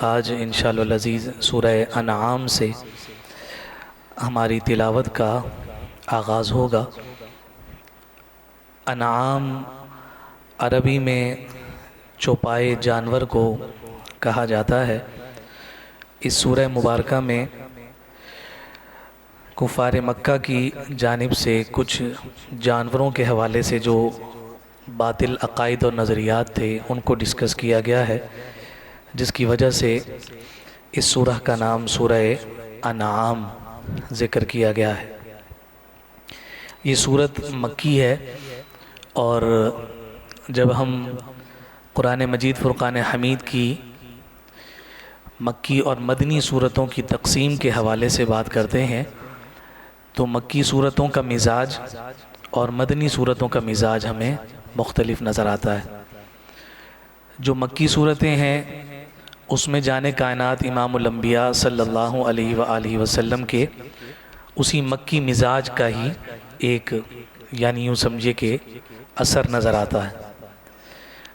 آج انشاءاللہ العزیز سورہ انعام سے ہماری تلاوت کا آغاز ہوگا۔ انعام عربی میں چوپائے جانور کو کہا جاتا ہے۔ اس سورہ مبارکہ میں کفار مکہ کی جانب سے کچھ جانوروں کے حوالے سے جو باطل عقائد اور نظریات تھے ان کو ڈسکس کیا گیا ہے، جس کی وجہ سے اس سورہ کا نام سورہ انعام ذکر کیا گیا ہے۔ یہ سورت مکی ہے، اور جب ہم قرآن مجید فرقان حمید کی مکی اور مدنی صورتوں کی تقسیم کے حوالے سے بات کرتے ہیں تو مکی صورتوں کا مزاج اور مدنی صورتوں کا مزاج ہمیں مختلف نظر آتا ہے۔ جو مکی صورتیں ہیں اس میں جان کائنات امام الانبیاء صلی اللہ علیہ وآلہ وسلم کے اسی مکی مزاج کا ہی ایک یعنی یوں سمجھے کہ اثر نظر آتا ہے،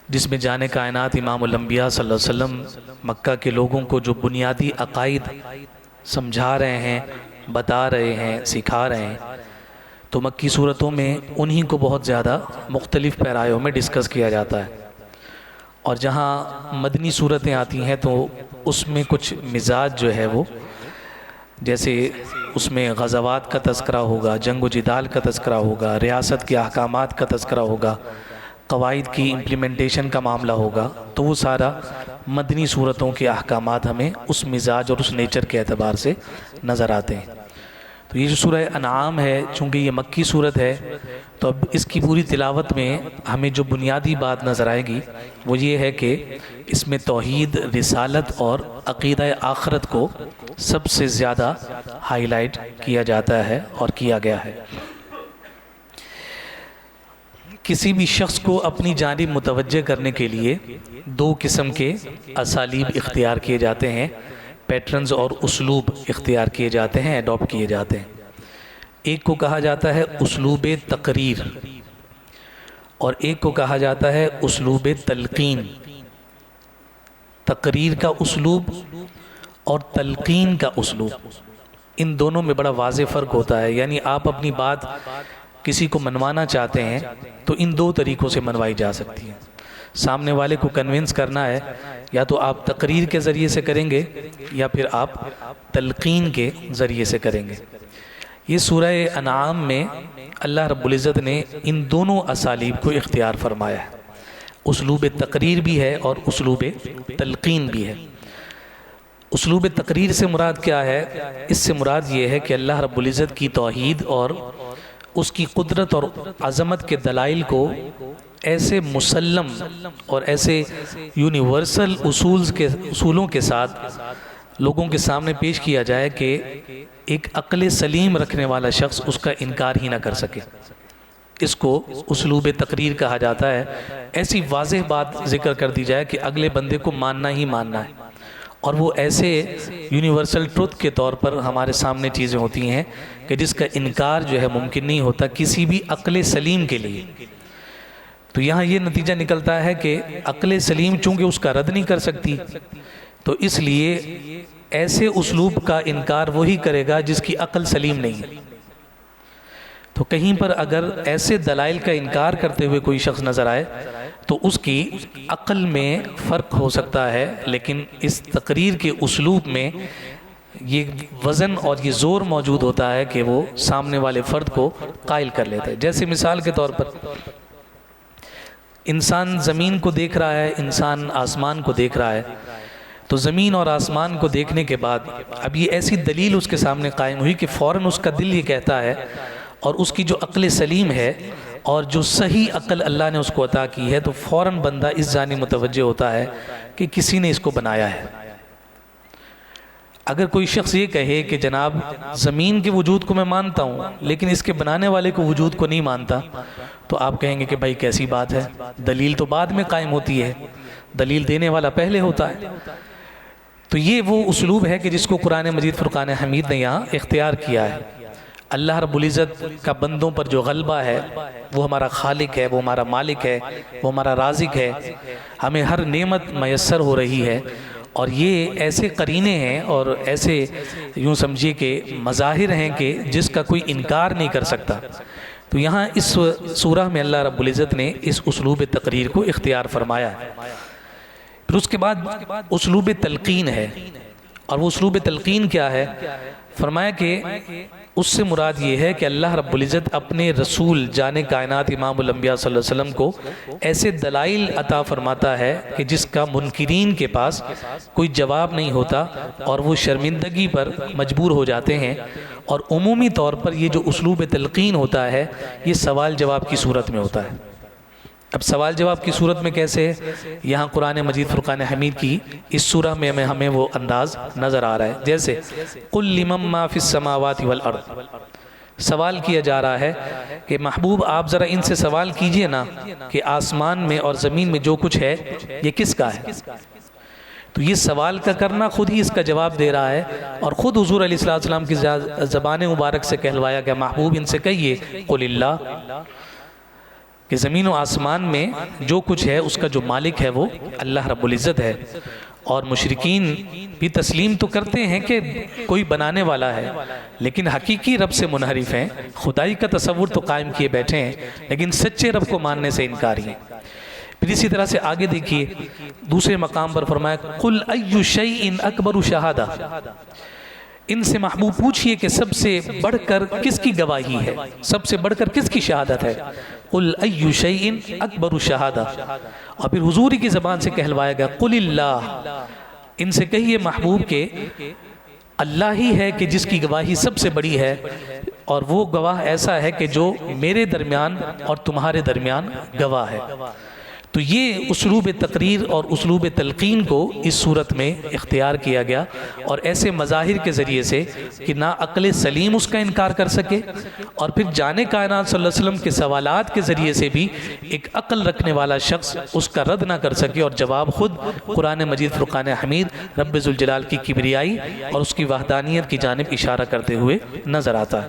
جس میں جان کائنات امام الانبیاء صلی اللہ علیہ وسلم مکہ کے لوگوں کو جو بنیادی عقائد سمجھا رہے ہیں، بتا رہے ہیں، سکھا رہے ہیں، تو مکی صورتوں میں انہی کو بہت زیادہ مختلف پیرایوں میں ڈسکس کیا جاتا ہے، اور جہاں مدنی صورتیں آتی ہیں تو اس میں کچھ مزاج جو ہے وہ جیسے اس میں غزوات کا تذکرہ ہوگا، جنگ و جدال کا تذکرہ ہوگا، ریاست کے احکامات کا تذکرہ ہوگا، قواعد کی امپلیمنٹیشن کا معاملہ ہوگا، تو وہ سارا مدنی صورتوں کے احکامات ہمیں اس مزاج اور اس نیچر کے اعتبار سے نظر آتے ہیں۔ تو یہ جو سورہ انعام ہے، چونکہ یہ مکی صورت ہے تو اب اس کی پوری تلاوت میں ہمیں جو بنیادی بات نظر آئے گی وہ یہ ہے کہ اس میں توحید، رسالت اور عقیدہ آخرت کو سب سے زیادہ ہائی لائٹ کیا جاتا ہے اور کیا گیا ہے۔ کسی بھی شخص کو اپنی جانب متوجہ کرنے کے لیے دو قسم کے اسالیب اختیار کیے جاتے ہیں، پیٹرنز اور اسلوب اختیار کیے جاتے ہیں، اڈاپٹ کیے جاتے ہیں۔ ایک کو کہا جاتا ہے اسلوب تقریر، اور ایک کو کہا جاتا ہے اسلوب تلقین۔ تقریر کا اسلوب اور تلقین کا اسلوب، ان دونوں میں بڑا واضح فرق ہوتا ہے۔ یعنی آپ اپنی بات کسی کو منوانا چاہتے ہیں تو ان دو طریقوں سے منوائی جا سکتی ہے۔ سامنے والے کو کنونس کرنا ہے، یا تو آپ تقریر کے ذریعے سے کریں گے یا پھر آپ تلقین کے ذریعے سے کریں گے۔ یہ سورہ انعام میں اللہ رب العزت نے ان دونوں اسالیب کو اختیار فرمایا ہے، اسلوب تقریر بھی ہے اور اسلوب تلقین بھی ہے۔ اسلوب تقریر سے مراد کیا ہے؟ اس سے مراد یہ ہے کہ اللہ رب العزت کی توحید اور اس کی قدرت اور عظمت کے دلائل کو ایسے مسلم اور ایسے یونیورسل اصولوں کے ساتھ لوگوں کے سامنے پیش کیا جائے کہ ایک عقل سلیم رکھنے والا شخص اس کا انکار ہی نہ کر سکے۔ اس کو اسلوب تقریر کہا جاتا ہے۔ ایسی واضح بات ذکر کر دی جائے کہ اگلے بندے کو ماننا ہی ماننا ہے، اور وہ ایسے یونیورسل ٹروتھ کے طور پر ہمارے سامنے چیزیں ہوتی ہیں کہ جس کا انکار جو ہے ممکن نہیں ہوتا کسی بھی عقل سلیم کے لیے۔ تو یہاں یہ نتیجہ نکلتا ہے کہ عقل سلیم چونکہ اس کا رد نہیں کر سکتی، تو اس لیے ایسے اسلوب کا انکار وہی کرے گا جس کی عقل سلیم نہیں ہے۔ تو کہیں پر اگر ایسے دلائل کا انکار کرتے ہوئے کوئی شخص نظر آئے تو اس کی عقل میں فرق ہو سکتا ہے، لیکن اس تقریر کے اسلوب میں یہ وزن اور یہ زور موجود ہوتا ہے کہ وہ سامنے والے فرد کو قائل کر لیتا ہے۔ جیسے مثال کے طور پر انسان زمین کو دیکھ رہا ہے، انسان آسمان کو دیکھ رہا ہے، تو زمین اور آسمان کو دیکھنے کے بعد اب یہ ایسی دلیل اس کے سامنے قائم ہوئی کہ فوراً اس کا دل یہ کہتا ہے، اور اس کی جو عقل سلیم ہے اور جو صحیح عقل اللہ نے اس کو عطا کی ہے، تو فوراً بندہ اس جانب متوجہ ہوتا ہے کہ کسی نے اس کو بنایا ہے۔ اگر کوئی شخص یہ کہے کہ جناب زمین کے وجود کو میں مانتا ہوں لیکن اس کے بنانے والے کو وجود کو نہیں مانتا، تو آپ کہیں گے کہ بھائی کیسی بات ہے، دلیل تو بعد میں قائم ہوتی ہے، دلیل دینے والا پہلے ہوتا ہے۔ تو یہ وہ اسلوب ہے کہ جس کو قرآن مجید فرقان حمید نے یہاں اختیار کیا ہے۔ اللہ رب العزت کا بندوں پر جو غلبہ ہے، وہ ہمارا خالق ہے، وہ ہمارا مالک ہے، وہ ہمارا رازق ہے، ہمیں ہر نعمت میسر ہو رہی ہے، اور یہ ایسے قرینے ہیں اور ایسے یوں سمجھیے کہ مظاہر ہیں کہ جس کا کوئی انکار نہیں کر سکتا. تو یہاں اس سورہ میں اللہ رب العزت نے اس اسلوب تقریر کو اختیار فرمایا ہے. پھر اس کے بعد اسلوب تلقین ہے. اور وہ اسلوب تلقین کیا ہے؟ فرمایا کہ اس سے مراد یہ ہے کہ اللہ رب العزت اپنے رسول جان کائنات امام الانبیاء صلی اللہ علیہ وسلم کو ایسے دلائل عطا فرماتا ہے کہ جس کا منکرین کے پاس کوئی جواب نہیں ہوتا اور وہ شرمندگی پر مجبور ہو جاتے ہیں. اور عمومی طور پر یہ جو اسلوب تلقین ہوتا ہے یہ سوال جواب کی صورت میں ہوتا ہے. اب سوال جواب کی صورت میں کیسے ہے؟ یہاں قرآن مجید فرقان حمید کی اس سورہ میں ہمیں وہ انداز نظر آ رہا ہے. جیسے قُلْ لِمَن مَّا فِي السَّمَاوَاتِ وَالْأَرْضِ، سوال کیا جا رہا ہے کہ محبوب آپ ذرا ان سے سوال کیجئے نا کہ آسمان میں اور زمین میں جو کچھ ہے یہ کس کا ہے. تو یہ سوال کا کرنا خود ہی اس کا جواب دے رہا ہے. اور خود حضور علیہ السلام کی زبان مبارک سے کہلوایا گیا محبوب ان سے کہیے قُلِ اللَّهُ، کہ زمین و آسمان میں جو کچھ ہے اس کا جو مالک ہے وہ اللہ رب العزت ہے. اور مشرکین بھی تسلیم تو کرتے ہیں کہ کوئی بنانے والا ہے، لیکن حقیقی رب سے منحرف ہیں، خدائی کا تصور تو قائم کیے بیٹھے ہیں لیکن سچے رب کو ماننے سے انکاری ہیں. پھر اسی طرح سے آگے دیکھیے دوسرے مقام پر فرمایا قُلْ أَيُّ شَيْءٍ أَكْبَرُ شَهَادَةً، ان سے محبوب پوچھئے کہ سب سے بڑھ کر کس کی گواہی ہے، سب سے بڑھ کر کس کی شہادت ہے. قُلْ أَيُّ شَيْءٍ أَكْبَرُ شَهَادَةً. اور پھر حضور کی زبان سے کہلوایا گیا قُلِ اللَّهُ، ان سے کہیے محبوب کہ اللہ ہی ہے کہ جس کی گواہی سب سے بڑی ہے، اور وہ گواہ ایسا ہے کہ جو میرے درمیان اور تمہارے درمیان گواہ ہے. تو یہ اسلوب تقریر اور اسلوب تلقین کو اس صورت میں اختیار کیا گیا، اور ایسے مظاہر کے ذریعے سے کہ نہ عقل سلیم اس کا انکار کر سکے، اور پھر جان کائنات صلی اللہ علیہ وسلم کے سوالات کے ذریعے سے بھی ایک عقل رکھنے والا شخص اس کا رد نہ کر سکے، اور جواب خود قرآن مجید فرقان حمید رب ذوالجلال کی کبریائی اور اس کی وحدانیت کی جانب اشارہ کرتے ہوئے نظر آتا ہے.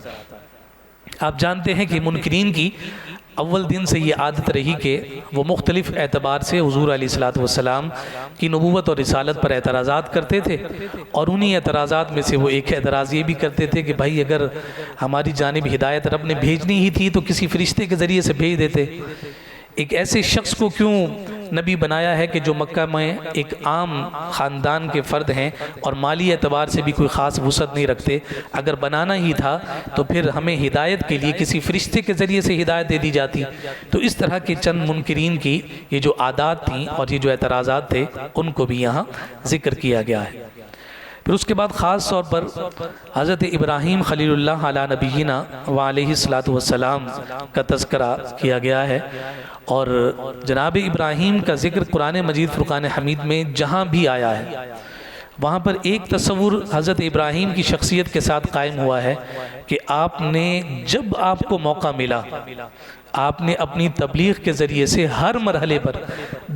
آپ جانتے ہیں کہ منکرین کی اول دن سے یہ عادت رہی کہ وہ مختلف اعتبار سے حضور علیہ السلام کی نبوت اور رسالت پر اعتراضات کرتے تھے. اور انہی اعتراضات میں سے وہ ایک اعتراض یہ بھی کرتے تھے کہ بھائی اگر ہماری جانب ہدایت رب نے بھیجنی ہی تھی تو کسی فرشتے کے ذریعے سے بھیج دیتے. ایک ایسے شخص کو کیوں نبی بنایا ہے کہ جو مکہ میں ایک عام خاندان کے فرد ہیں اور مالی اعتبار سے بھی کوئی خاص وسعت نہیں رکھتے؟ اگر بنانا ہی تھا تو پھر ہمیں ہدایت کے لیے کسی فرشتے کے ذریعے سے ہدایت دے دی جاتی. تو اس طرح کے چند منکرین کی یہ جو عادات تھیں اور یہ جو اعتراضات تھے ان کو بھی یہاں ذکر کیا گیا ہے. پھر اس کے بعد خاص طور پر حضرت ابراہیم خلیل اللہ علی نبینا وعلیہ السلام کا تذکرہ کیا گیا ہے. اور جناب ابراہیم کا ذکر قرآن مجید فرقان حمید میں جہاں بھی آیا ہے وہاں پر ایک تصور حضرت ابراہیم کی شخصیت کے ساتھ قائم ہوا ہے کہ آپ نے جب آپ کو موقع ملا آپ نے اپنی تبلیغ کے ذریعے سے ہر مرحلے پر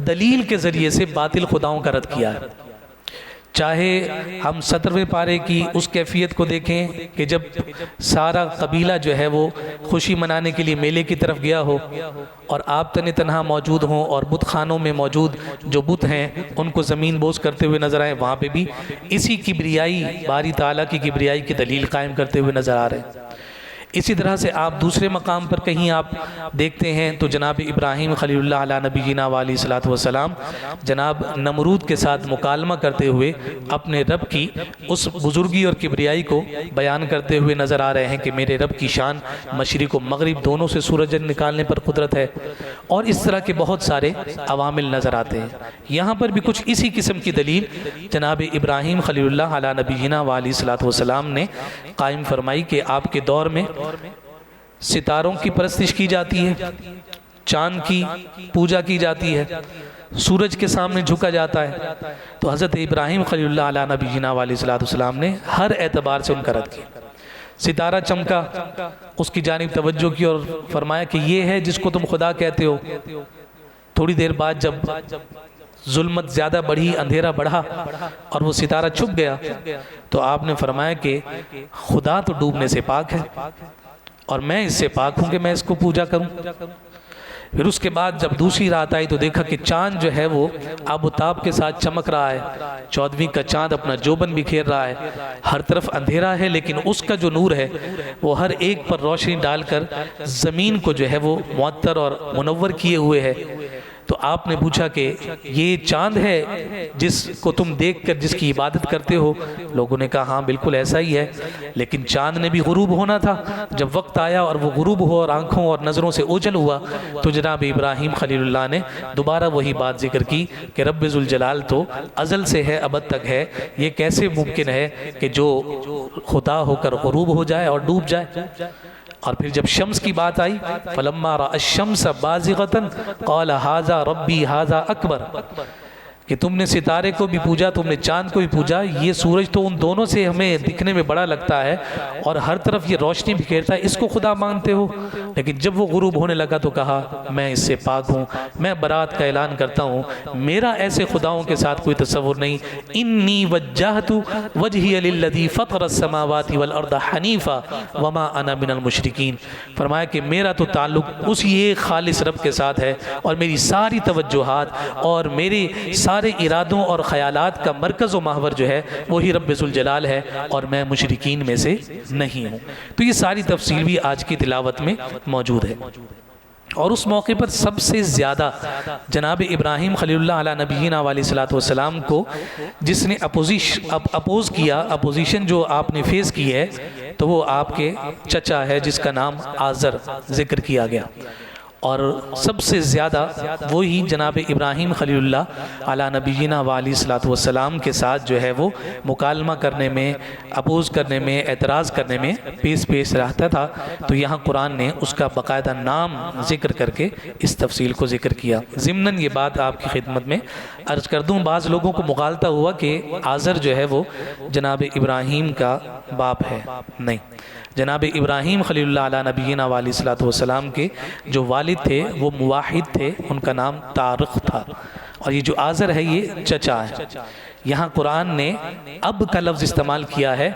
دلیل کے ذریعے سے باطل خداؤں کا رد کیا ہے. چاہے ہم 17ویں پارے کی اس کیفیت کو دیکھیں کہ جب سارا قبیلہ جو ہے وہ خوشی منانے کے لیے میلے کی طرف گیا ہو اور آپ تنہا موجود ہوں اور بت خانوں میں موجود جو بت ہیں ان کو زمین بوس کرتے ہوئے نظر آئے، وہاں پہ بھی اسی کبریائی باری تعالیٰ کی کبریائی کی دلیل قائم کرتے ہوئے نظر آ رہے ہیں. اسی طرح سے آپ دوسرے مقام پر کہیں آپ دیکھتے ہیں تو جناب ابراہیم خلیل اللہ علی نبینا علیہ السلام جناب نمرود کے ساتھ مکالمہ کرتے ہوئے اپنے رب کی اس بزرگی اور کبریائی کو بیان کرتے ہوئے نظر آ رہے ہیں کہ میرے رب کی شان مشرق و مغرب دونوں سے سورج نکالنے پر قدرت ہے. اور اس طرح کے بہت سارے عوامل نظر آتے ہیں. یہاں پر بھی کچھ اسی قسم کی دلیل جناب ابراہیم خلیل اللہ علی نبینا علیہ السلام نے قائم فرمائی کہ آپ کے دور میں ستاروں کی پرستش کی جاتی ہے، چاند کی پوجا کی جاتی ہے، سورج کے سامنے جھکا جاتا ہے. تو حضرت ابراہیم خلیل اللہ علیہ نبینا علیہ السلام نے ہر اعتبار سے ان کا رد کیا. ستارہ چمکا، اس کی جانب توجہ کی اور فرمایا کہ یہ ہے جس کو تم خدا کہتے ہو. تھوڑی دیر بعد جب ظلمت زیادہ بڑھی، اندھیرا بڑھا اور وہ ستارہ چھپ گیا تو آپ نے فرمایا کہ خدا تو ڈوبنے سے پاک ہے اور میں اس سے پاک ہوں کہ میں اس کو پوجا کروں. پھر اس کے بعد جب دوسری رات آئی تو دیکھا کہ چاند جو ہے وہ آب و تاب کے ساتھ چمک رہا ہے، 14ویں کا چاند اپنا جوبن بکھیر رہا ہے، ہر طرف اندھیرا ہے لیکن اس کا جو نور ہے وہ ہر ایک پر روشنی ڈال کر زمین کو جو ہے وہ معطر اور منور کیے ہوئے ہے۔ تو آپ نے پوچھا کہ یہ چاند ہے جس کو تم دیکھ کر جس کی عبادت کرتے ہو؟ لوگوں نے کہا ہاں بالکل ایسا ہی ہے، لیکن چاند نے بھی غروب ہونا تھا۔ جب وقت آیا اور وہ غروب ہوا اور آنکھوں اور نظروں سے اوجھل ہوا تو جناب ابراہیم خلیل اللہ نے دوبارہ وہی بات ذکر کی کہ رب ذوالجلال تو ازل سے ہے، ابد تک ہے، یہ کیسے ممکن ہے کہ جو خدا ہو کر غروب ہو جائے اور ڈوب جائے؟ اور پھر جب شمس کی بات آئی فَلَمَّا رَأَى الشَّمْسَ بَازِغَةً قَالَ هَذَا رَبِّي هَذَا أَكْبَرُ، کہ تم نے ستارے کو بھی پوجا، تم نے چاند کو بھی پوجا، یہ سورج تو ان دونوں سے ہمیں دکھنے میں بڑا لگتا ہے اور ہر طرف یہ روشنی بکھیرتا ہے، اس کو خدا مانتے ہو؟ لیکن جب وہ غروب ہونے لگا تو کہا میں اس سے پاک ہوں، میں برات کا اعلان کرتا ہوں، میرا ایسے خداؤں کے ساتھ کوئی تصور نہیں۔ انی وجہت وجہی للذی فطر السماوات والارض حنیفا وما انا من المشرکین، فرمایا کہ میرا تو تعلق اسی ایک خالص رب کے ساتھ ہے اور میری ساری توجہات اور میرے سارے ارادوں اور خیالات کا مرکز و محور جو ہے وہی رب ذوالجلال ہے اور میں مشرکین میں سے نہیں ہوں۔ تو یہ ساری تفصیل بھی آج کی تلاوت میں موجود ہے۔ اور اس موقع پر سب سے زیادہ جناب ابراہیم خلیل اللہ علیہ نبینا علیہ السلام کو جس نے اپوز کیا، اپوزیشن جو آپ نے فیس کی ہے، تو وہ آپ کے چچا ہے جس کا نام آزر ذکر کیا گیا، اور سب سے زیادہ وہی جناب ابراہیم خلیل اللہ علی نبینا علیہ السلام کے ساتھ جو ہے وہ مکالمہ کرنے میں، اپوز کرنے میں، اعتراض کرنے میں پیش رہتا تھا۔ تو یہاں قرآن نے اس کا باقاعدہ نام ذکر کر کے اس تفصیل کو ذکر کیا۔ ضمناً یہ بات آپ کی خدمت میں عرض کر دوں، بعض لوگوں کو مغالطہ ہوا کہ آزر جو ہے وہ جناب ابراہیم کا باپ ہے، نہیں، جناب ابراہیم خلیل اللہ علیہ نبینا علیہ السلام کے جو والد تھے وہ موحد تھے، ان کا نام طارق تھا، اور یہ جو آزر ہے یہ چچا ہے۔ یہاں قرآن نے اب کا لفظ استعمال کیا ہے،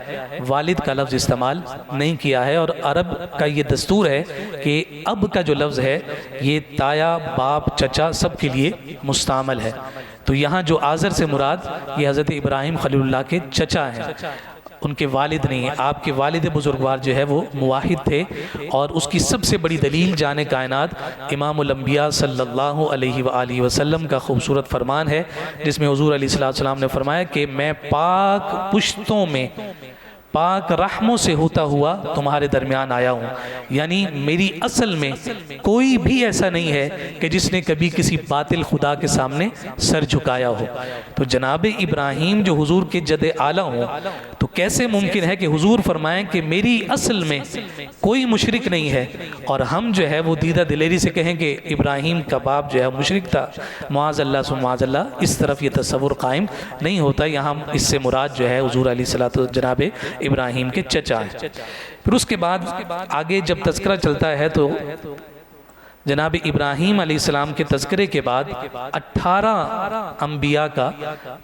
والد کا لفظ استعمال نہیں کیا ہے، اور عرب کا یہ دستور ہے کہ اب کا جو لفظ ہے یہ تایا، باپ، چچا سب کے لیے مستعمل ہے۔ تو یہاں جو آزر سے مراد یہ حضرت ابراہیم خلیل اللہ کے چچا ہیں، ان کے والد نہیں ہیں۔ آپ کے والد بزرگوار جو ہے وہ موحد تھے، اور اس کی سب سے بڑی دلیل جان کائنات امام الانبیاء صلی اللہ علیہ وآلہ وسلم کا خوبصورت فرمان ہے، جس میں حضور علیہ السلام نے فرمایا کہ میں پاک پشتوں میں، پاک رحموں سے ہوتا ہوا تمہارے درمیان آیا ہوں، یعنی میری اصل میں کوئی بھی ایسا نہیں ہے کہ جس نے کبھی کسی باطل خدا کے سامنے سر جھکایا ہو۔ تو جناب ابراہیم جو حضور کے جد اعلیٰ ہوں، تو کیسے ممکن ہے کہ حضور فرمائیں کہ میری اصل میں کوئی مشرک نہیں ہے، اور ہم جو ہے وہ دیدہ دلیری سے کہیں کہ ابراہیم کا باپ جو ہے مشرک تھا؟ معاذ اللہ ثم معاذ اللہ، اس طرف یہ تصور قائم نہیں ہوتا۔ یہاں اس سے مراد جو ہے حضور علیہ الصلوۃ جناب ابراہیم کے چچا ہے۔ پھر اس کے بعد آگے جب تذکرہ چلتا ہے تو جناب ابراہیم علیہ السلام کے تذکرے کے بعد 18 انبیاء کا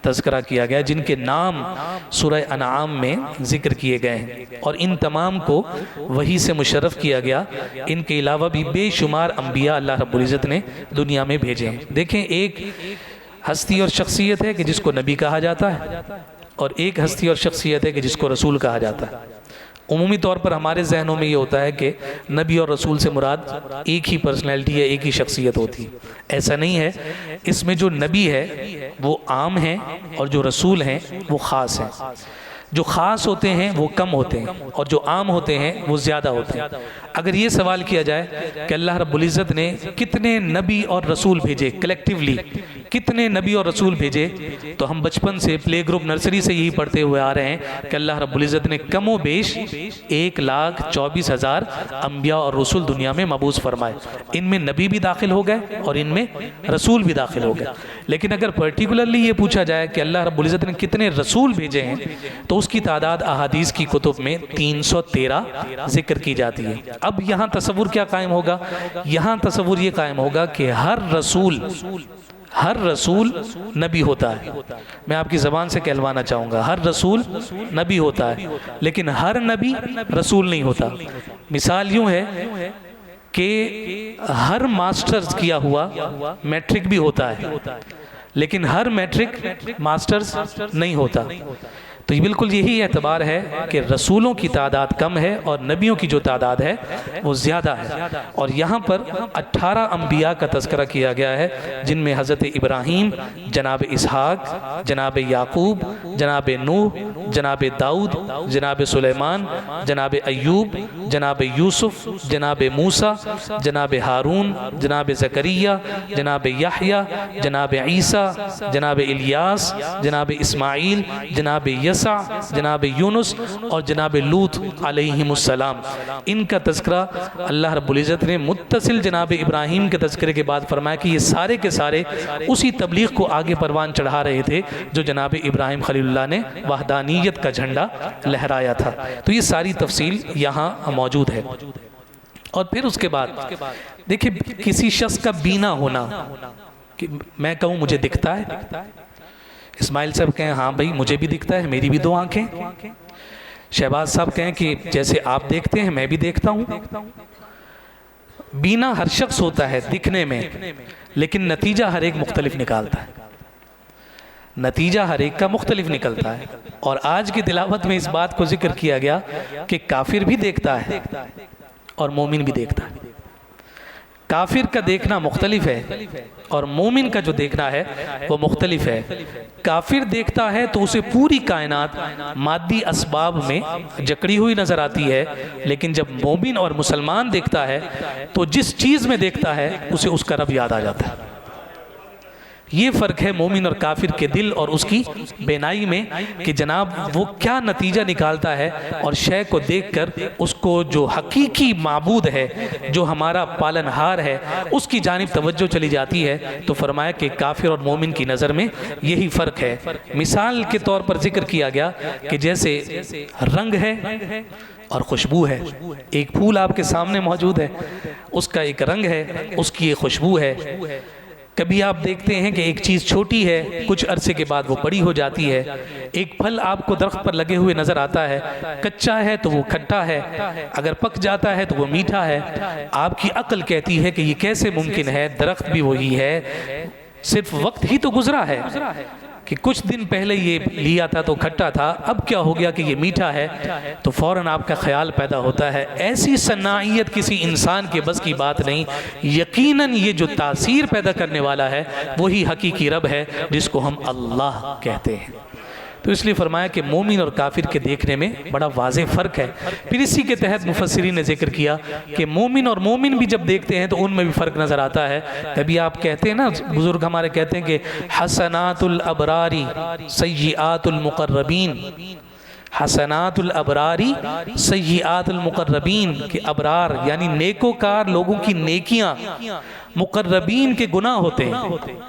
تذکرہ کیا گیا، جن کے نام سورہ انعام میں ذکر کیے گئے ہیں، اور ان تمام کو وحی سے مشرف کیا گیا۔ ان کے علاوہ بھی بے شمار انبیاء اللہ رب العزت نے دنیا میں بھیجے ہیں۔ دیکھیں، ایک ہستی اور شخصیت ہے کہ جس کو نبی کہا جاتا ہے، اور ایک ہستی اور شخصیت ہے کہ جس کو رسول کہا جاتا ہے۔ عمومی طور پر ہمارے ذہنوں میں یہ ہوتا ہے کہ نبی اور رسول سے مراد ایک ہی پرسنالٹی ہے، ایک ہی شخصیت ہوتی ہے۔ ایسا نہیں ہے، اس میں جو نبی ہے وہ عام ہیں اور جو رسول ہیں وہ خاص ہیں۔ جو خاص ہوتے ہیں وہ کم ہوتے ہیں، اور جو عام ہوتے ہیں وہ زیادہ ہوتے ہیں۔ اگر یہ سوال کیا جائے کہ اللہ رب العزت نے کتنے نبی اور رسول بھیجے، کلیکٹیولی کتنے نبی اور رسول بھیجے، تو ہم بچپن سے پلے گروپ نرسری سے یہی پڑھتے ہوئے آ رہے ہیں کہ اللہ رب العزت نے کم و بیش 1,24,000 انبیاء اور رسول دنیا میں مبعوث فرمائے۔ ان میں نبی بھی داخل ہو گئے اور ان میں رسول بھی داخل ہو گئے۔ لیکن اگر پرٹیکولرلی یہ پوچھا جائے کہ اللہ رب العزت نے کتنے رسول بھیجے ہیں، تو اس کی تعداد احادیث کی کتب میں 313 ذکر کی جاتی ہے۔ اب یہاں تصور کیا قائم ہوگا؟ یہاں تصور یہ قائم ہوگا کہ ہر رسول نبی ہوتا ہے۔ میں آپ کی زبان سے کہلوانا چاہوں گا، ہر رسول نبی ہوتا ہے، لیکن ہر نبی رسول نہیں ہوتا۔ مثال یوں ہے کہ ہر ماسٹرز کیا ہوا میٹرک بھی ہوتا ہے، لیکن ہر میٹرک ماسٹرز نہیں ہوتا. تو یہ بالکل یہی اعتبار ہے کہ رسولوں کی تعداد کم ہے اور نبیوں کی جو تعداد ہے وہ زیادہ ہے. اور یہاں پر 18 انبیاء کا تذکرہ کیا گیا ہے، جن میں حضرت ابراہیم، جناب اسحاق، جناب یعقوب، جناب نوح، جناب داؤد، جناب سلیمان، جناب ایوب، جناب یوسف، جناب موسیٰ، جناب ہارون، جناب زکریا، جناب یحییٰ، جناب عیسیٰ، جناب الیاس، جناب اسماعیل، جناب جناب یونس اور جناب لوط علیہم السلام. ان کا تذکرہ اللہ رب العزت نے متصل جناب ابراہیم کے تذکرے کے بعد فرمایا کہ یہ سارے کے سارے اسی تبلیغ کو آگے پروان چڑھا رہے تھے جو جناب ابراہیم خلیل اللہ نے وحدانیت کا جھنڈا لہرایا تھا. تو یہ ساری تفصیل یہاں موجود ہے. اور پھر اس کے بعد دیکھیں کسی شخص کا بینا ہونا، کہ میں کہوں مجھے دکھتا ہے، اسماعیل صاحب کہیں ہاں بھائی مجھے بھی دکھتا ہے، میری بھی 2 آنکھیں. شہباز صاحب کہیں کہ جیسے آپ دیکھتے ہیں میں بھی دیکھتا ہوں. بینا ہر شخص ہوتا ہے دکھنے میں، لیکن نتیجہ ہر ایک مختلف نکالتا ہے. نتیجہ ہر ایک کا مختلف نکلتا ہے. اور آج کی تلاوت میں اس بات کو ذکر کیا گیا کہ کافر بھی دیکھتا ہے اور مومن بھی دیکھتا ہے. کافر کا دیکھنا مختلف ہے اور مومن کا جو دیکھنا ہے وہ مختلف ہے. کافر دیکھتا ہے تو اسے پوری کائنات مادی اسباب میں جکڑی ہوئی نظر آتی ہے، لیکن جب مومن اور مسلمان دیکھتا ہے تو جس چیز میں دیکھتا ہے اسے اس کا رب یاد آ جاتا ہے. یہ فرق ہے مومن اور کافر کے دل اور اس کی بینائی میں کہ جناب وہ کیا نتیجہ نکالتا ہے، اور شے کو دیکھ کر اس کو جو حقیقی معبود ہے، جو ہمارا پالنہار ہے، اس کی جانب توجہ چلی جاتی ہے. تو فرمایا کہ کافر اور مومن کی نظر میں یہی فرق ہے. مثال کے طور پر ذکر کیا گیا کہ جیسے رنگ ہے اور خوشبو ہے. ایک پھول آپ کے سامنے موجود ہے، اس کا ایک رنگ ہے، اس کی ایک خوشبو ہے. کبھی آپ دیکھتے ہیں کہ ایک چیز چھوٹی ہے، کچھ عرصے کے بعد وہ بڑی ہو جاتی ہے. ایک پھل آپ کو درخت پر لگے ہوئے نظر آتا ہے، کچا ہے تو وہ کھٹا ہے، اگر پک جاتا ہے تو وہ میٹھا ہے. آپ کی عقل کہتی ہے کہ یہ کیسے ممکن ہے، درخت بھی وہی ہے، صرف وقت ہی تو گزرا ہے کہ کچھ دن پہلے یہ لیا تھا تو کھٹا تھا، اب کیا ہو گیا کہ یہ میٹھا ہے. تو فوراً آپ کا خیال پیدا ہوتا ہے ایسی صناعیت کسی انسان کے بس کی بات نہیں. یقیناً یہ جو تاثیر پیدا کرنے والا ہے وہی حقیقی رب ہے جس کو ہم اللہ کہتے ہیں. تو اس لیے فرمایا کہ مومن اور کافر کے دیکھنے میں بڑا واضح فرق ہے. پھر اسی کے تحت مفسرین نے ذکر کیا کہ مومن اور مومن بھی جب دیکھتے ہیں تو ان میں بھی فرق نظر آتا ہے. کبھی آپ کہتے ہیں نا، بزرگ ہمارے کہتے ہیں کہ حسنات الابراری سیئات المقربین، حسنات الابراری سیئات المقربین، کہ ابرار یعنی نیکوکار لوگوں کی نیکیاں، مقربین کے گناہ ہوتے ہیں.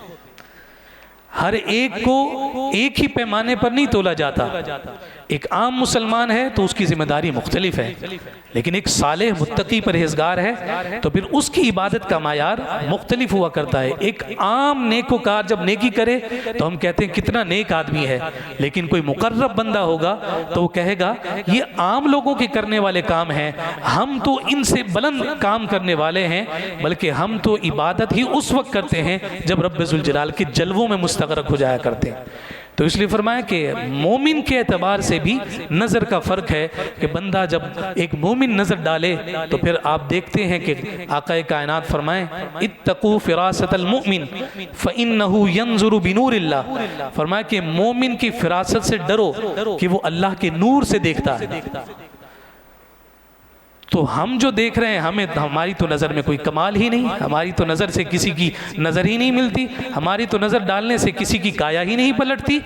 ہر ایک کو ایک ہی پیمانے پر نہیں تولا جاتا. ایک عام مسلمان ہے تو اس کی ذمہ داری مختلف ہے، لیکن ایک صالح متقی پرہیزگار ہے تو پھر اس کی عبادت کا معیار مختلف ہوا کرتا ہے. ایک عام نیکوکار جب نیکی کرے تو ہم کہتے ہیں کتنا نیک آدمی ہے، لیکن کوئی مقرب بندہ ہوگا تو وہ کہے گا یہ عام لوگوں کے کرنے والے کام ہیں، ہم تو ان سے بلند کام کرنے والے ہیں، بلکہ ہم تو عبادت ہی اس وقت کرتے ہیں جب رب ذوالجلال کے جلووں میں مستغرق ہو جایا کرتے ہیں. تو اس لیے فرمایا کہ مومن کے اعتبار سے بھی نظر کا فرق ہے کہ بندہ جب ایک مومن نظر ڈالے تو پھر آپ دیکھتے ہیں کہ آقا کائنات فرمائیں اتقوا فراست المؤمن فإنه ينظر بنور اللہ. فرمایا کہ مومن کی فراست سے ڈرو کہ وہ اللہ کے نور سے دیکھتا ہے. تو ہم جو دیکھ رہے ہیں ہماری تو نظر میں کوئی کمال ہی نہیں، ہماری تو نظر سے کسی کی نظر ہی نہیں ملتی، ہماری تو نظر ڈالنے سے کسی کی کایا ہی نہیں پلٹتی.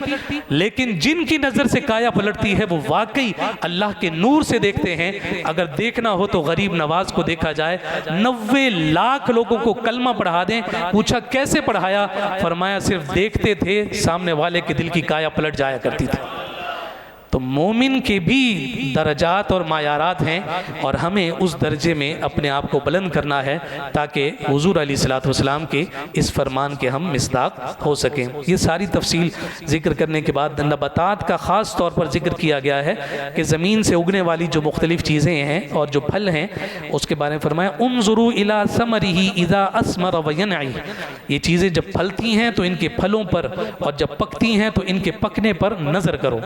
لیکن جن کی نظر سے کایا پلٹتی ہے وہ واقعی اللہ کے نور سے دیکھتے ہیں. اگر دیکھنا ہو تو غریب نواز کو دیکھا جائے، 90 لاکھ لوگوں کو کلمہ پڑھا دیں. پوچھا کیسے پڑھایا؟ فرمایا صرف دیکھتے تھے، سامنے والے کے دل کی کایا پلٹ جایا کرتی تھی. تو مومن کے بھی درجات اور معیارات ہیں، اور ہمیں اس درجے میں اپنے آپ کو بلند کرنا ہے تاکہ حضور علیہ الصلوۃ والسلام کے اس فرمان کے ہم مصداق ہو سکیں۔ یہ ساری تفصیل ذکر کرنے کے بعد نباتات کا خاص طور پر ذکر کیا گیا ہے کہ زمین سے اگنے والی جو مختلف چیزیں ہیں اور جو پھل ہیں اس کے بارے میں فرمایا انظروا الی ثمرہ اذا اثمر وینعی، یہ چیزیں جب پھلتی ہیں تو ان کے پھلوں پر، اور جب پکتی ہیں تو ان کے پکنے پر نظر کرو،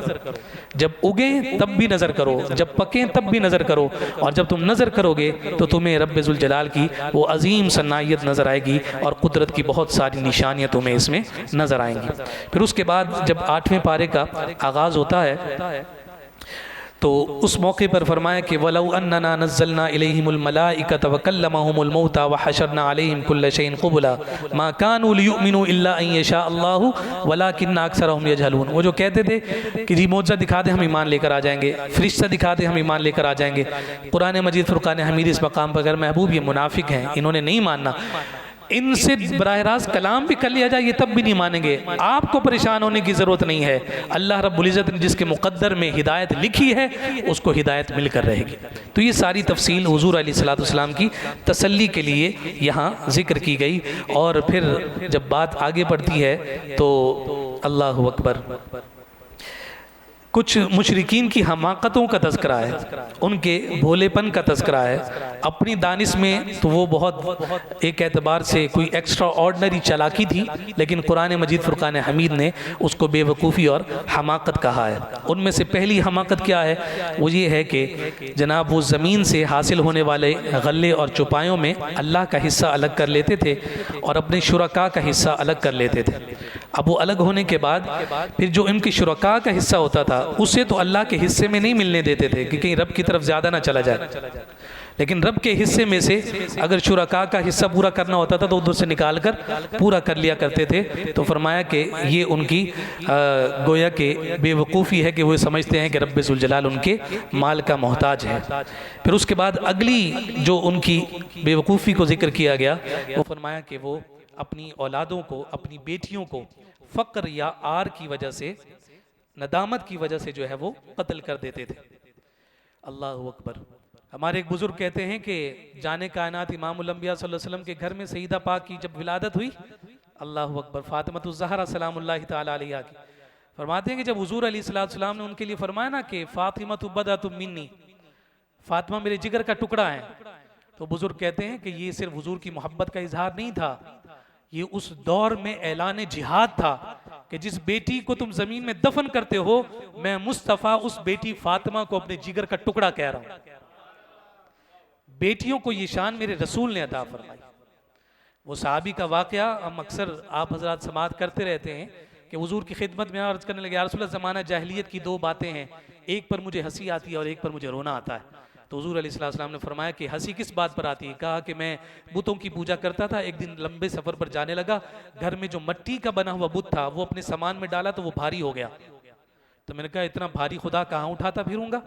جب اگیں تب بھی نظر کرو، جب پکیں تب بھی نظر کرو، اور جب تم نظر کرو گے تو تمہیں رب ذوالجلال کی وہ عظیم صنائیت نظر آئے گی اور قدرت کی بہت ساری نشانیاں تمہیں اس میں نظر آئیں گی۔ پھر اس کے بعد جب 8ویں پارے کا آغاز ہوتا ہے تو اس موقع پر فرمایا کہ وَلَوْ أَنَّنَا نَزَّلْنَا إِلَيْهِمُ الْمَلَائِكَةَ وَكَلَّمَهُمُ الْمَوْتَى وَحَشَرْنَا عَلَيْهِمْ كُلَّ شَيْءٍ قُبُلًا مَا كَانُوا لِيُؤْمِنُوا إِلَّا أَن يَشَاءَ اللَّهُ وَلَكِنَّ أَكْثَرَهُمْ يَجْهَلُونَ، وہ جو کہتے تھے کہ جی معجزہ دکھا دے ہم ایمان لے کر آ جائیں گے، فرشتہ دکھا دے ہم ایمان لے کر آ جائیں گے۔ قرآن مجید فرقان حمید اس مقام پر اگر محبوب یہ منافق ہیں، انہوں نے نہیں ماننا، ان سے براہ راست کلام بھی کر لیا جائے یہ تب بھی نہیں مانیں گے۔ آپ کو پریشان ہونے کی ضرورت نہیں ہے، اللہ رب العزت نے جس کے مقدر میں ہدایت لکھی ہے اس کو ہدایت مل کر رہے گی۔ تو یہ ساری تفصیل حضور علیہ الصلوۃ والسلام کی تسلی کے لیے یہاں ذکر کی گئی، اور پھر جب بات آگے بڑھتی ہے تو اللہ اکبر، کچھ مشرکین کی حماقتوں کا تذکرہ ہے، ان کے بھولے پن کا تذکرہ ہے، اپنی دانش میں تو وہ بہت ایک اعتبار سے کوئی ایکسٹرا آرڈنری چالاکی تھی، لیکن قرآن مجید فرقان حمید نے اس کو بے وقوفی اور حماقت کہا ہے۔ ان میں سے پہلی حماقت کیا ہے؟ وہ یہ ہے کہ جناب وہ زمین سے حاصل ہونے والے غلے اور چوپایوں میں اللہ کا حصہ الگ کر لیتے تھے اور اپنے شرکاء کا حصہ الگ کر لیتے تھے۔ اب وہ الگ ہونے کے بعد پھر جو ان کے شرکاء کا حصہ ہوتا تھا اسے تو اللہ کے حصے میں نہیں ملنے دیتے تھے کہ کہیں رب کی طرف زیادہ نہ چلا جائے، لیکن رب کے حصے میں سے اگر شرکاء کا حصہ پورا کرنا ہوتا تھا تو ادھر سے نکال کر پورا کر لیا کرتے تھے۔ تو فرمایا کہ یہ ان کی گویا کہ بے وقوفی ہے کہ وہ سمجھتے ہیں کہ رب ذوالجلال ان کے مال کا محتاج ہے۔ پھر اس کے بعد اگلی جو ان کی بے وقوفی کو ذکر کیا گیا وہ فرمایا کہ وہ اپنی اولادوں کو، اپنی بیٹیوں کو فقر یا عار کی وجہ سے، ندامت کی وجہ سے جو ہے وہ قتل کر دیتے تھے۔ اللہ اکبر۔ ہمارے ایک بزرگ کہتے ہیں کہ جانے کائنات امام الانبیاء صلی اللہ علیہ وسلم کے گھر میں سیدہ پاک کی جب ولادت ہوئی، اللہ اکبر، فاطمہ الزہرا سلام اللہ تعالی علیہ کی، فرماتے ہیں کہ جب حضور علیہ السلام نے ان کے لیے فرمایا نا کہ فاطمہ بضعۃ منی، فاطمہ میرے جگر کا ٹکڑا ہے، تو بزرگ کہتے ہیں کہ یہ صرف حضور کی محبت کا اظہار نہیں تھا، یہ اس دور میں اعلان جہاد تھا کہ جس بیٹی کو تم زمین میں دفن کرتے ہو میں مصطفیٰ اس بیٹی فاطمہ کو اپنے جگر کا ٹکڑا کہہ رہا ہوں۔ بیٹیوں کو یہ شان میرے رسول نے عطا فرمائی۔ وہ صحابی کا واقعہ ہم اکثر آپ حضرات سماعت کرتے رہتے ہیں کہ حضور کی خدمت میں عرض کرنے لگے یا رسول اللہ زمانہ جاہلیت کی دو باتیں ہیں، ایک پر مجھے ہنسی آتی ہے اور ایک پر مجھے رونا آتا ہے۔ تو حضور علیہ السلام نے فرمایا کہ ہنسی کس بات پر آتی ہے؟ کہا کہ میں بتوں کی پوجا کرتا تھا، ایک دن لمبے سفر پر جانے لگا، گھر میں جو مٹی کا بنا ہوا بت تھا وہ اپنے سامان میں ڈالا تو وہ بھاری ہو گیا، تو میں نے کہا اتنا بھاری خدا کہاں اٹھاتا پھروں گا؟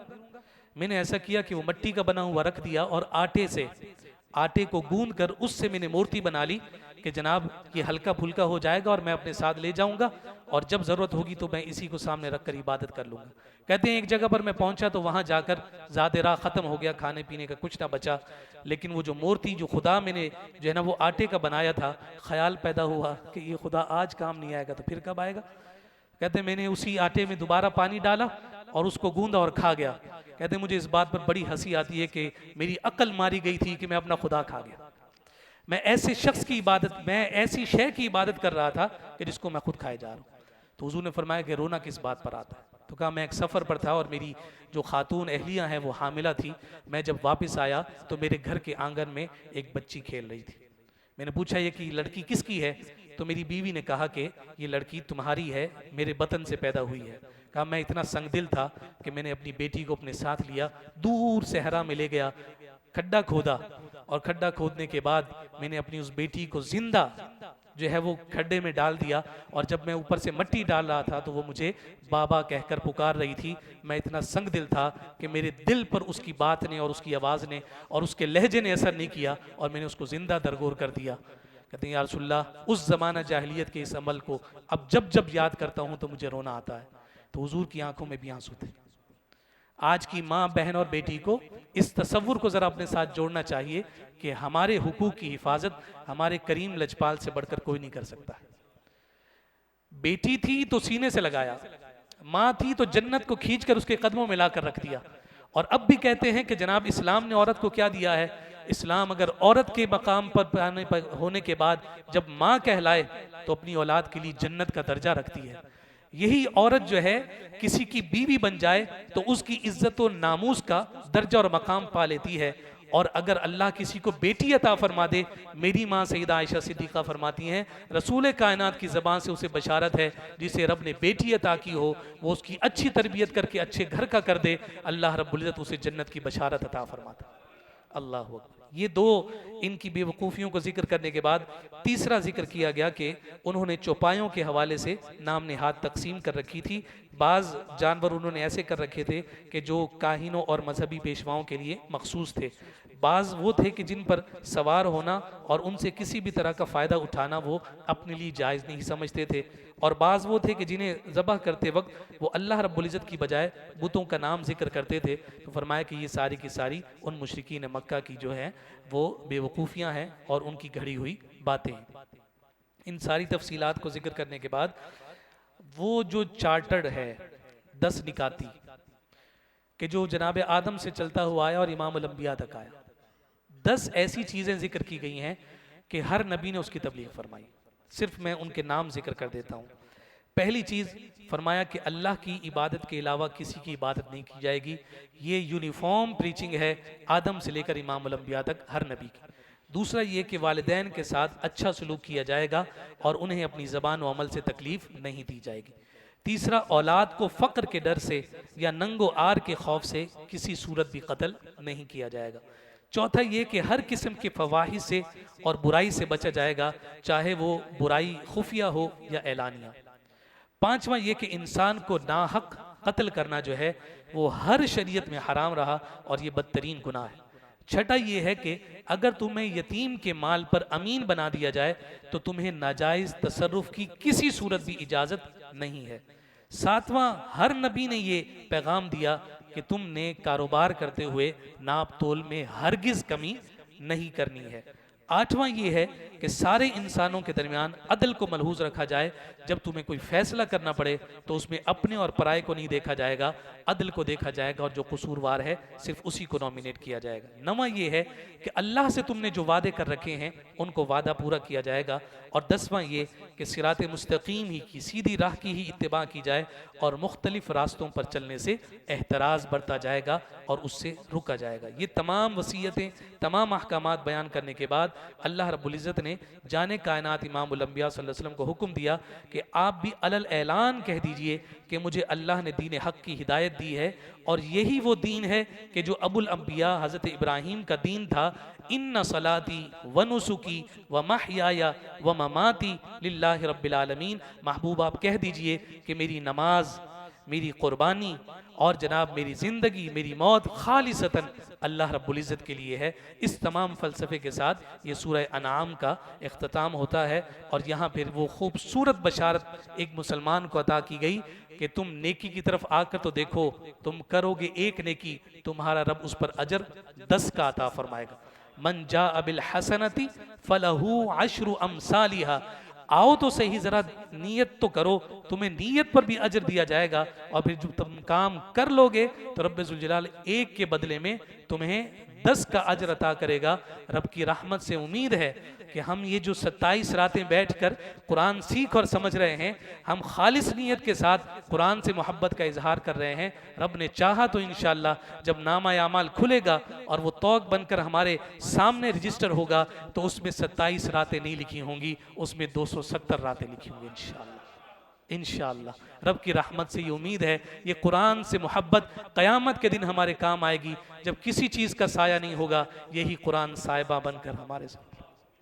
میں نے ایسا کیا کہ وہ مٹی کا بنا ہوا رکھ دیا اور آٹے کو گوندھ کر اس سے میں نے مورتی بنا لی کہ جناب یہ ہلکا پھلکا ہو جائے گا اور میں اپنے ساتھ لے جاؤں گا، اور جب ضرورت ہوگی تو میں اسی کو سامنے رکھ کر عبادت کر لوں گا۔ کہتے ہیں ایک جگہ پر میں پہنچا تو وہاں جا کر زیادہ راہ ختم ہو گیا، کھانے پینے کا کچھ نہ بچا، لیکن وہ جو مورتی جو خدا میں نے جو ہے نا وہ آٹے کا بنایا تھا، خیال پیدا ہوا کہ یہ خدا آج کام نہیں آئے گا تو پھر کب آئے گا؟ کہتے ہیں میں نے اسی آٹے میں دوبارہ پانی ڈالا اور اس کو گوندا اور کھا گیا۔ کہتے ہیں مجھے اس بات پر بڑی ہنسی آتی ہے کہ میری عقل ماری گئی تھی کہ میں اپنا خدا کھا گیا، میں ایسے شخص کی عبادت، میں ایسی شے کی عبادت کر رہا تھا کہ جس کو میں خود کھائے جا رہا ہوں۔ تو حضور نے فرمایا کہ رونا کس بات پر آتا ہے؟ تو کہا میں ایک سفر پر تھا اور میری جو خاتون اہلیہ ہیں وہ حاملہ تھی، میں جب واپس آیا تو میرے گھر کے آنگن میں ایک بچی کھیل رہی تھی، میں نے پوچھا یہ کہ لڑکی کس کی ہے؟ تو میری بیوی نے کہا کہ یہ لڑکی تمہاری ہے، میرے بطن سے پیدا ہوئی ہے۔ کہا میں اتنا سنگ دل تھا کہ میں نے اپنی بیٹی کو اپنے ساتھ لیا، دور صحرا میں لے گیا، کھڈا کھودا، اور کھڈا کھودنے کے بعد میں نے اپنی اس بیٹی کو زندہ جو ہے وہ کھڈے میں ڈال دیا، اور جب میں اوپر سے مٹی ڈال رہا تھا تو وہ مجھے بابا کہہ کر پکار رہی تھی۔ میں اتنا سنگ دل تھا کہ میرے دل پر اس کی بات نے اور اس کی آواز نے اور اس کے لہجے نے اثر نہیں کیا اور میں نے اس کو زندہ درگور کر دیا۔ کہتے ہیں یا رسول اللہ اس زمانہ جاہلیت کے اس عمل کو اب جب جب یاد کرتا ہوں تو مجھے رونا آتا ہے۔ تو حضور کی آنکھوں میں بھی آنسو تھے۔ آج کی ماں بہن اور بیٹی کو اس تصور کو ذرا اپنے ساتھ جوڑنا چاہیے کہ ہمارے حقوق کی حفاظت ہمارے کریم لجپال سے بڑھ کر کوئی نہیں کر سکتا ہے۔ بیٹی تھی تو سینے سے لگایا، ماں تھی تو جنت کو کھینچ کر اس کے قدموں میں لا کر رکھ دیا، اور اب بھی کہتے ہیں کہ جناب اسلام نے عورت کو کیا دیا ہے؟ اسلام اگر عورت کے مقام پر ہونے کے بعد جب ماں کہلائے تو اپنی اولاد کے لیے جنت کا درجہ رکھتی ہے۔ یہی عورت جو ہے کسی کی بیوی بن جائے تو اس کی عزت و ناموس کا درجہ اور مقام پا لیتی ہے، اور اگر اللہ کسی کو بیٹی عطا فرما دے، میری ماں سیدہ عائشہ صدیقہ فرماتی ہیں رسول کائنات کی زبان سے اسے بشارت ہے جسے رب نے بیٹی عطا کی ہو، وہ اس کی اچھی تربیت کر کے اچھے گھر کا کر دے، اللہ رب العزت اسے جنت کی بشارت عطا فرماتا ہے۔ اللہ اکبر۔ یہ دو ان کی بے وقوفیوں کو ذکر کرنے کے بعد تیسرا ذکر کیا گیا کہ انہوں نے چوپایوں کے حوالے سے نام نہاد تقسیم کر رکھی تھی۔ بعض جانور انہوں نے ایسے کر رکھے تھے کہ جو کاہنوں اور مذہبی پیشواؤں کے لیے مخصوص تھے، بعض وہ تھے کہ جن پر سوار ہونا اور ان سے کسی بھی طرح کا فائدہ اٹھانا وہ اپنے لیے جائز نہیں سمجھتے تھے، اور بعض وہ تھے کہ جنہیں ذبح کرتے وقت وہ اللہ رب العزت کی بجائے بتوں کا نام ذکر کرتے تھے۔ تو فرمایا کہ یہ ساری کی ساری ان مشرکین مکہ کی جو ہے وہ بے وقوفیاں ہیں اور ان کی گھڑی ہوئی باتیں ہیں۔ ان ساری تفصیلات کو ذکر کرنے کے بعد وہ جو چارٹرڈ ہے 10 نکاتی کہ جو جناب آدم سے چلتا ہوا آیا اور امام الانبیاء تک آیا، 10 ایسی چیزیں ذکر کی گئی ہیں کہ ہر نبی نے اس کی تبلیغ فرمائی، صرف میں ان کے نام ذکر کر دیتا ہوں۔ پہلی چیز فرمایا کہ اللہ کی عبادت کے علاوہ کسی کی عبادت نہیں کی جائے گی، یہ یونیفارم پریچنگ ہے آدم سے لے کر امام الانبیاء تک ہر نبی کی۔ دوسرا یہ کہ والدین کے ساتھ اچھا سلوک کیا جائے گا اور انہیں اپنی زبان و عمل سے تکلیف نہیں دی جائے گی۔ تیسرا اولاد کو فقر کے ڈر سے یا ننگ و عار کے خوف سے کسی صورت بھی قتل نہیں کیا جائے گا۔ چوتھا یہ کہ ہر قسم کے فواحش سے اور برائی سے بچا جائے گا، چاہے وہ برائی خفیہ ہو یا اعلانیہ۔ پانچواں یہ کہ انسان کو ناحق قتل کرنا جو ہے وہ ہر شریعت میں حرام رہا اور یہ بدترین گناہ ہے۔ چھٹا یہ ہے کہ اگر تمہیں یتیم کے مال پر امین بنا دیا جائے تو تمہیں ناجائز تصرف کی کسی صورت بھی اجازت نہیں ہے۔ ساتواں ہر نبی نے یہ پیغام دیا کہ تم نے کاروبار کرتے ہوئے ناپ تول میں ہرگز کمی نہیں کرنی ہے۔ آٹھواں یہ ہے کہ سارے انسانوں کے درمیان عدل کو ملحوظ رکھا جائے، جب تمہیں کوئی فیصلہ کرنا پڑے تو اس میں اپنے اور پرائے کو نہیں دیکھا جائے گا، عدل کو دیکھا جائے گا اور جو قصوروار ہے صرف اسی کو نومینیٹ کیا جائے گا۔ نواں یہ ہے کہ اللہ سے تم نے جو وعدے کر رکھے ہیں ان کو وعدہ پورا کیا جائے گا، اور دسواں یہ کہ صراط مستقیم ہی کی سیدھی راہ کی ہی اتباع کی جائے اور مختلف راستوں پر چلنے سے احتراز برتا جائے گا اور اس سے رکا جائے گا۔ یہ تمام وصیتیں، تمام احکامات بیان کرنے کے بعد اللہ رب العزت نے جانے کائنات امام الانبیاء صلی اللہ علیہ وسلم کو حکم دیا کہ آپ بھی علل اعلان کہہ دیجئے کہ مجھے اللہ نے دین حق کی ہدایت دی ہے، اور یہی وہ دین ہے کہ جو ابو الانبیاء حضرت ابراہیم کا دین تھا، ان صلاتی و نسکی و محیای و مماتی للہ رب العالمین۔ محبوب آپ کہہ دیجئے کہ میری نماز، میری قربانی اور جناب میری زندگی، میری موت خالصتاً اللہ رب العزت کے لیے ہے۔ اس تمام فلسفے کے ساتھ یہ سورہ انعام کا اختتام ہوتا ہے، اور یہاں پھر وہ خوبصورت بشارت ایک مسلمان کو عطا کی گئی کہ تم نیکی کی طرف آ کر تو دیکھو، تم کرو گے ایک نیکی تمہارا رب اس پر اجر 10 کا عطا فرمائے گا۔ من جاء بالحسنۃ فلہ عشر امثالھا، آؤ تو صحیح، ذرا نیت تو کرو، تمہیں نیت پر بھی اجر دیا جائے گا، اور پھر جب تم کام کر لو گے تو رب ذوالجلال ایک کے بدلے میں تمہیں 10 کا اجر عطا کرے گا۔ رب کی رحمت سے امید ہے کہ ہم یہ جو 27 راتیں بیٹھ کر قرآن سیکھ اور سمجھ رہے ہیں، ہم خالص نیت کے ساتھ قرآن سے محبت کا اظہار کر رہے ہیں۔ رب نے چاہا تو انشاءاللہ جب نامہ اعمال کھلے گا اور وہ توق بن کر ہمارے سامنے رجسٹر ہوگا تو اس میں 27 راتیں نہیں لکھی ہوں گی، اس میں 270 راتیں لکھی ہوں گی انشاءاللہ۔ انشاءاللہ رب کی رحمت سے یہ امید ہے، یہ قرآن سے محبت قیامت کے دن ہمارے کام آئے گی، جب کسی چیز کا سایہ نہیں ہوگا، یہی قرآن سائبہ بن کر ہمارے ساتھ